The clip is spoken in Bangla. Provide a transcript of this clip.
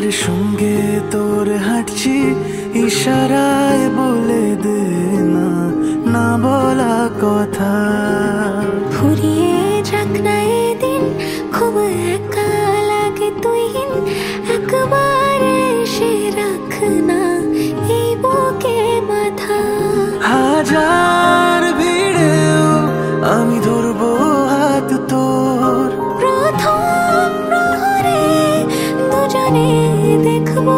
কার সঙ্গে তোর হাঁটছি ইশারায় বলে দে না, না বলা কথা। ফুরিয়ে যাক না এদিন, খুব একা লাগে তুই একবার এসে রাখ না এই বুকে মাথা। হাজার ভিড়েও আমি ধরবো হাত তোর, প্রথম প্রহরে দুজনে দেখবো